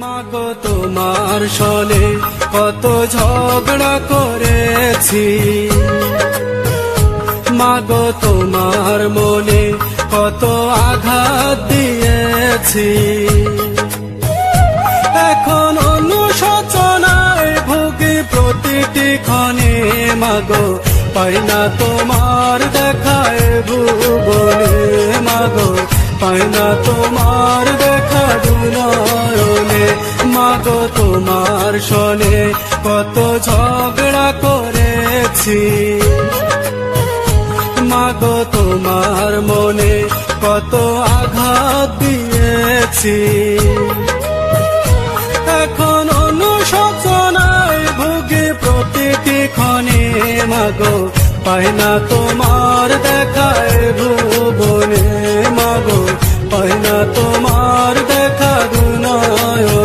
মাগো তোমার সনে কত ঝগড়া করেছি, মাগো তোমার মনে কত আঘাত দিয়েছি। এখন অনুশোচনায় ভুগি প্রতিটি ক্ষণে, মাগো পাই না তোমার দেখায় ভুবনে, মাগো পাই না তোমার দেখা দুনয়নে। মাগো তোমার সনে কত ঝগড়া করেছি, মাগো তোমার মনে কত আঘাত দিয়েছি। এখন অনুশোচনায় ভুগি প্রতিটি ক্ষণে, মাগো পাই না তোমার দেখায় ভুবনে, মাগো পাই না তোমার দেখা